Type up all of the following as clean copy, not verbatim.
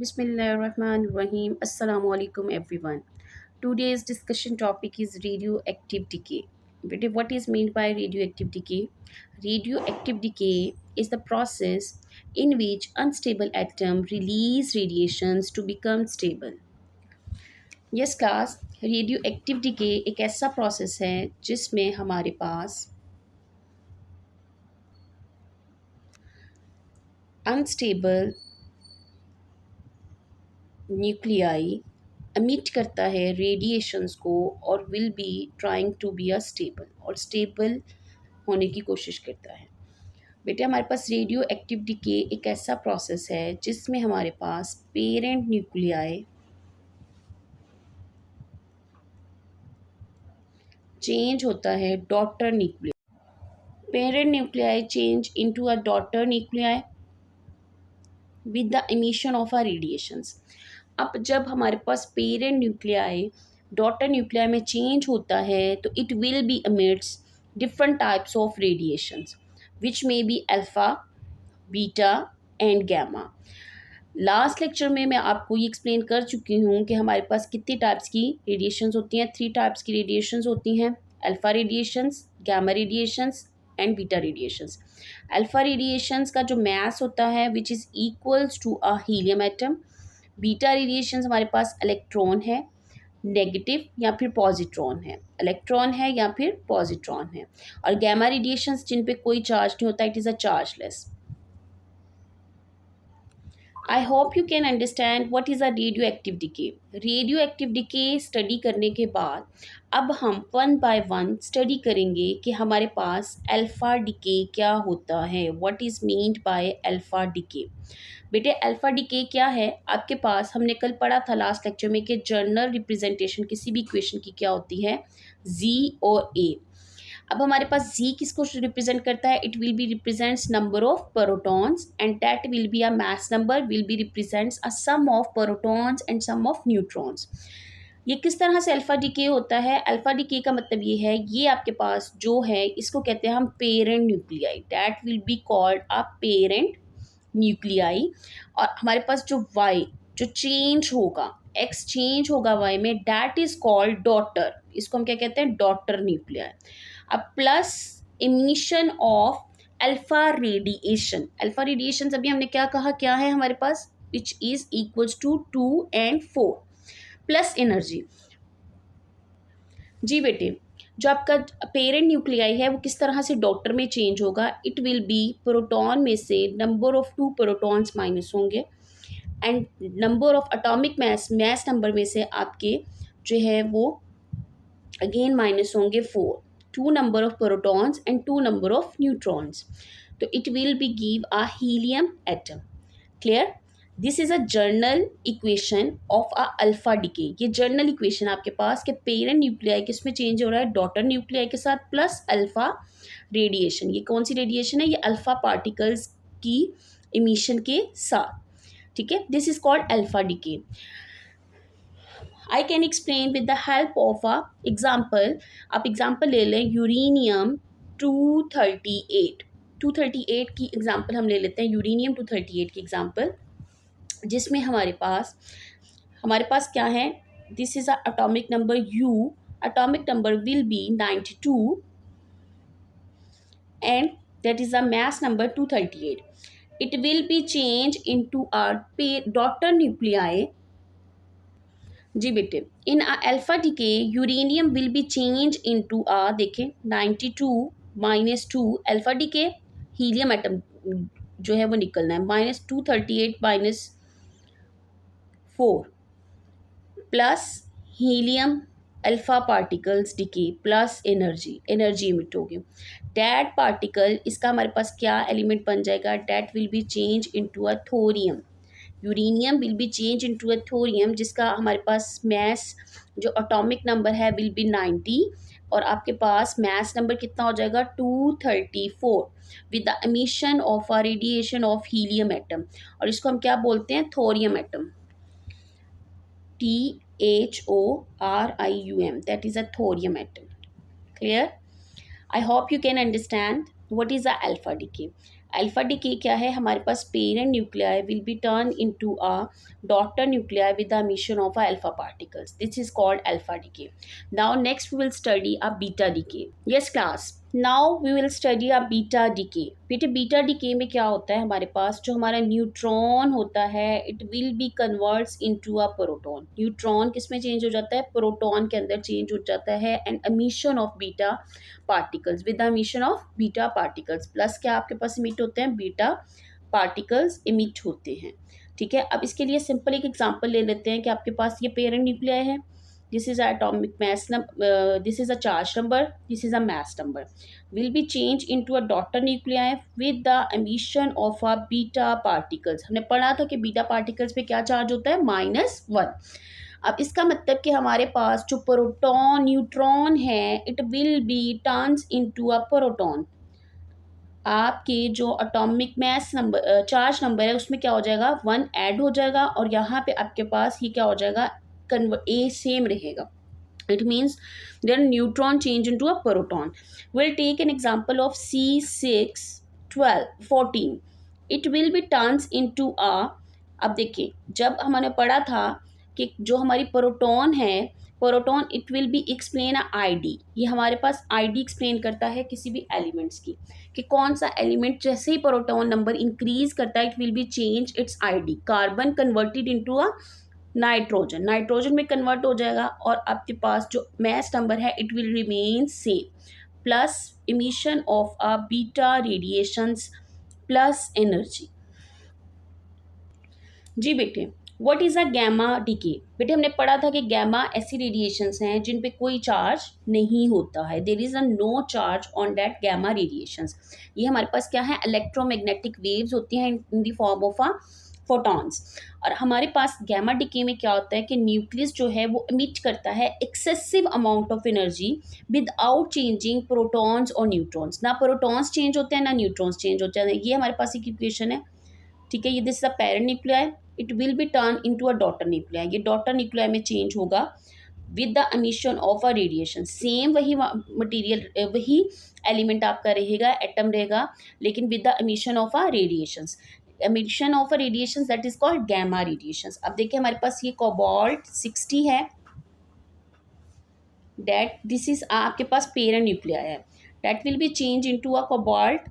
Bismillahirrahmanirrahim. Assalamu alaikum everyone. Today's discussion topic is radioactive decay. But what is meant by radioactive decay? Radioactive decay is the process in which unstable atoms release radiations to become stable. Yes class, radioactive decay एक ऐसा process है जिसमें हमारे पास unstable nuclei emit करता है radiations को और will be trying to be a stable और स्टेबल होने की कोशिश करता है। बेटे हमारे पास रेडियो एक्टिव डिके एक ऐसा प्रोसेस है जिसमें हमारे पास पेरेंट न्यूक्लियाई चेंज होता है daughter nuclei. Parent nuclei change into a daughter nuclei with the emission of a radiations. अब जब हमारे पास पेरेंट न्यूक्लियाई डॉटर न्यूक्लियाई में चेंज होता है तो it will be emits different types of radiations which may be alpha, beta and gamma। Last lecture में मैं आपको ये एक्सप्लेन कर चुकी हूँ कि हमारे पास कितनी टाइप्स की रेडिएशंस होती हैं। 3 टाइप्स की रेडिएशंस होती हैं, alpha radiations, gamma radiations and beta radiations. Alpha radiations का जो मास होता है which is equals to a helium atom. Beta radiations हमारे पास इलेक्ट्रॉन है नेगेटिव या फिर पॉजिट्रॉन है, इलेक्ट्रॉन है या फिर पॉजिट्रॉन है। और गामा रेडिएशंस जिन पे कोई चार्ज नहीं होता, it is a chargeless. I hope you can understand what is a radio active decay. Radio active decay study करने के बाद अब हम वन बाय वन स्टडी करेंगे कि हमारे पास अल्फ़ा डिके क्या होता है, what is meant by alpha decay. बेटे अल्फ़ा डिके क्या है, आपके पास हमने कल पढ़ा था लास्ट लेक्चर में कि जर्नल रिप्रेजेंटेशन किसी भी इक्वेशन की क्या होती है, जी और ए। अब हमारे पास जी किसको रिप्रेजेंट करता है, it will be represents number of protons and that will be a mass number will be represents a sum of protons and sum of neutrons. ये किस तरह से अल्फा डीके होता है, अल्फा डीके का मतलब ये है, ये आपके पास जो है इसको कहते हैं हम parent nuclei, that will be called a parent nuclei. और हमारे पास जो वाई जो चेंज होगा, एक्स चेंज होगा वाई में, दैट इज कॉल्ड डॉटर, इसको हम क्या कहते हैं, डॉटर न्यूक्लियाई। अब plus emission of alpha radiation, alpha radiation अभी हमने क्या कहा, क्या है हमारे पास, which is equals to 2 and 4 plus energy. जी बेटे, जो आपका पेरेंट न्यूक्लियाई है वो किस तरह से डॉटर में चेंज होगा, इट विल बी प्रोटॉन में से नंबर ऑफ 2 प्रोटॉन्स माइनस होंगे and number of atomic mass, mass number में से आपके जो है वो अगेन माइनस होंगे 4, 2 number of protons and 2 number of neutrons, तो it will be give a helium atom. Clear, this is a general equation of a alpha decay. ये general equation आपके पास के पेरेंट न्यूक्लियाई किसमें चेंज हो रहा है, डॉटर न्यूक्लियाई के साथ प्लस अल्फा रेडिएशन। ये कौन सी रेडिएशन है, ये अल्फा पार्टिकल्स की इमिशन के साथ, ठीक है, this is called alpha decay. I can explain with the help of a example. आप एग्जाम्पल ले लें, यूरेनियम 238, 238 की एग्जाम्पल हम ले लेते हैं, यूरेनियम 238 की एग्जाम्पल, जिसमें हमारे पास क्या है, this is a atomic number you, atomic number will B 92 and that is a mass number 238. It will be changed into a daughter nuclei। जी बेटे, in alpha decay uranium will be change into a, देखें 92 minus 2 alpha decay, helium atom जो है वो निकलना है, minus 238 minus 4 plus helium alpha particles decay plus energy, energy emit होगी। That particle, इसका हमारे पास क्या एलिमेंट बन जाएगा, that will be change into a thorium. Uranium will be change into a thorium, जिसका हमारे पास मैस जो एटॉमिक नंबर है विल बी 90 और आपके पास मैस नंबर कितना हो जाएगा 234 with the emission of a radiation of helium atom, और इसको हम क्या बोलते हैं, thorium atom, THORIUM, that is a thorium atom। Clear? I hope you can understand what is a alpha decay। Alpha decay क्या है, हमारे पास parent nuclei will be turn into a daughter nuclei with the emission of alpha particles. This is called alpha decay. Now next we will study a beta decay. Yes class. Now we will study a beta decay. बेटे beta decay में क्या होता है, हमारे पास जो हमारा neutron होता है it will B converts into a proton. Neutron किस में चेंज हो जाता है, प्रोटॉन के अंदर चेंज हो जाता है and emission of beta particles. With the emission of beta particles plus क्या आपके पास इमिट होते हैं, बीटा पार्टिकल्स इमिट होते हैं. ठीक है, अब इसके लिए सिंपल एक एग्जांपल ले लेते हैं कि आपके पास ये पेरेंट न्यूक्लियाई है. This is atomic mass number, this is a charge number, this is a mass number, will be change into a daughter nuclei with the emission of a beta particles. हमने पढ़ा था कि beta particles पे क्या charge होता है, -1. अब इसका मतलब कि हमारे पास जो प्रोटॉन न्यूट्रॉन है it will B turns into a proton. आपके जो atomic mass number charge number है उसमें क्या हो जाएगा, 1 ऐड हो जाएगा और यहाँ पे आपके पास ये क्या हो जाएगा, ए सेम रहेगा. It means then neutron change into a proton. We'll take an example of C6 12 14. It will be turns into a, अब देखिए जब हमने पढ़ा था कि जो हमारी प्रोटॉन है, proton it will B explain a ID. ये हमारे पास आईडी एक्सप्लेन करता है किसी भी एलिमेंट्स की, कि कौन सा एलिमेंट जैसे ही प्रोटॉन नंबर इंक्रीज करता है it will be change its ID. Carbon converted into a nitrogen, nitrogen में कन्वर्ट हो जाएगा और आपके पास जो मास नंबर है it will remain same. Plus emission of a beta radiations plus energy. जी बेटे, what is a gamma decay. बेटे हमने पढ़ा था कि गैमा ऐसी रेडिएशंस हैं जिन पे कोई चार्ज नहीं होता है. There is a no charge on that gamma radiations. ये हमारे पास क्या है, इलेक्ट्रोमैग्नेटिक वेव्स होती हैं in the form of a photons. और हमारे पास गैमा डिके में क्या होता है कि न्यूक्लियस जो है वो इमिट करता है excessive amount of energy without changing protons और न्यूट्रॉन्स. ना प्रोटॉन्स चेंज होते हैं ना न्यूट्रॉन्स चेंज होते हैं. ये हमारे पास एक इक्वेशन है. ठीक है, ये this is a parent nuclei, it will be turn into a daughter nuclei. ये डॉटर न्यूक्लियाई में चेंज होगा with the emission of a radiation. Same वही मटेरियल वही एलिमेंट आपका रहेगा, एटम रहेगा, लेकिन with the emission of a radiations. Emission of a radiations that is called gamma radiations. अब देखिए हमारे पास ये कोबाल्ट 60 है, दैट दिस इज आपके पास पेरेंट न्यूक्लियाई है, that will be change into a cobalt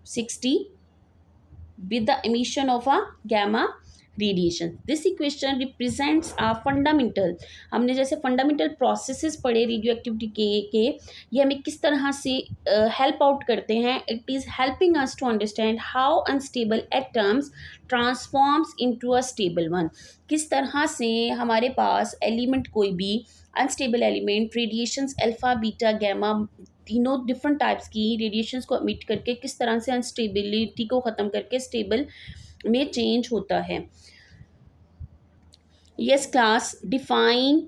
60 with the emission of a gamma radiation. This equation represents a fundamental, हमने जैसे फंडामेंटल प्रोसेसेस पढ़े रेडियो एक्टिव डिके के, ये हमें किस तरह से हेल्प आउट करते हैं. It is helping us to understand how unstable atoms transforms into a stable one. किस तरह से हमारे पास एलिमेंट कोई भी unstable element radiations alpha beta gamma तीनों डिफरेंट टाइप्स की रेडिएशंस को एमिट करके किस तरह से अनस्टेबिलिटी को ख़त्म करके स्टेबल में चेंज होता है. Yes class, define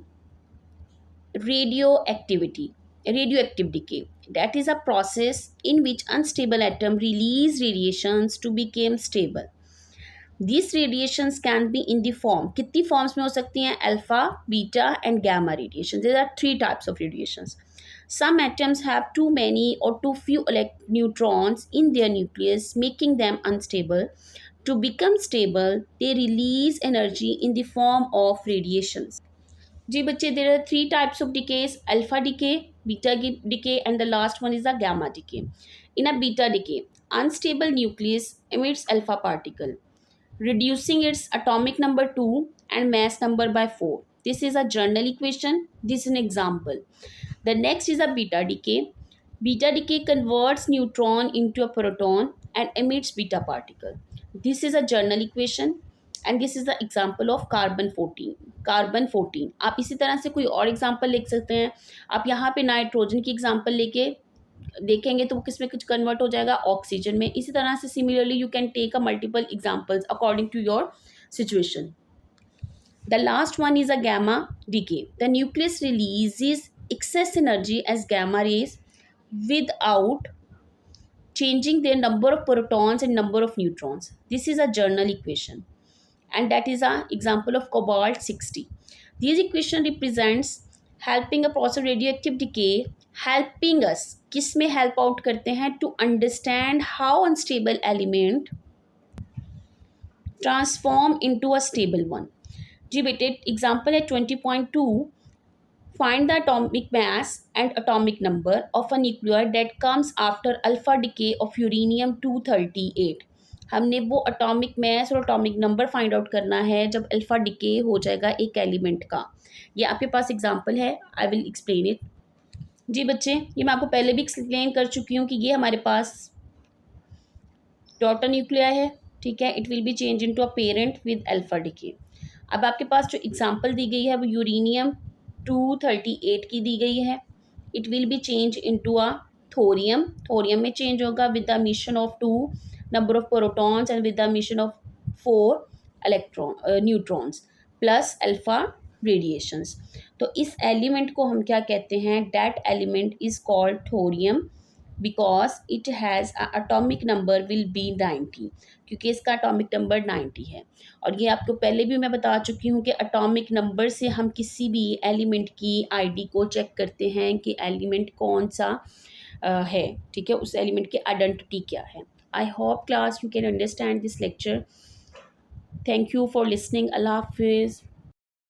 radioactivity. Radioactive decay, that is a process in which unstable atom release radiations to become stable. These radiations can be in the form, कितनी forms में हो सकती हैं, alpha, beta and gamma radiations. There are 3 types of radiations. Some atoms have too many or too few neutrons in their nucleus, making them unstable. To become stable, they release energy in the form of radiations. जी बच्चे, there are 3 types of decays: alpha decay, beta decay and the last one is the gamma decay. In a beta decay, unstable nucleus emits alpha particle, reducing its atomic number 2 and mass number by 4. This is a general equation. This is an example. The next is a beta decay. Beta decay converts neutron into a proton and emits beta particle. This is a general equation and this is the example of carbon 14. Carbon 14. आप इसी तरह से कोई और example लिख सकते हैं. आप यहाँ पे नाइट्रोजन की एग्जाम्पल लेके देखेंगे तो वो किस में कुछ कन्वर्ट हो जाएगा, ऑक्सीजन में. इसी तरह से similarly you can take a multiple examples according to your situation. The last one is a gamma decay. The nucleus releases excess energy as gamma rays without changing their number of protons and number of neutrons. This is a general equation. And that is an example of cobalt 60. This equation represents helping a process radioactive decay, helping us किस में help out करते हैं, to understand how unstable element transform into a stable one. जी बेटे example है 20.2, find the atomic mass and atomic number of a nuclei that comes after alpha decay of uranium 238। हमने वो atomic mess और atomic number find out करना है जब alpha decay हो जाएगा एक एलिमेंट का। ये आपके पास एग्जांपल है, आई विल एक्सप्लेन इट। जी बच्चे ये मैं आपको पहले भी एक्सप्लेन कर चुकी हूँ कि ये हमारे पास डॉटर न्यूक्लिया है, ठीक है। It will be change into a parent with alpha decay. अब आपके पास जो एग्जांपल दी गई है वो यूरेनियम 238 की दी गई है। It will be change into a thorium, thorium में चेंज होगा with the mission of 2 number of protons and with the mission of 4 electron neutrons plus alpha radiations. तो इस एलिमेंट को हम क्या कहते हैं, that element is called thorium because it has atomic number will B 90, क्योंकि इसका अटोमिक नंबर 90 है। और ये आपको पहले भी मैं बता चुकी हूँ कि अटोमिक नंबर से हम किसी भी एलिमेंट की आईडी को चेक करते हैं कि एलिमेंट कौन सा है, ठीक है, उस एलिमेंट की आइडेंटिटी क्या है। I hope class you can understand this lecture. Thank you for listening. अल्लाह हाफिज़।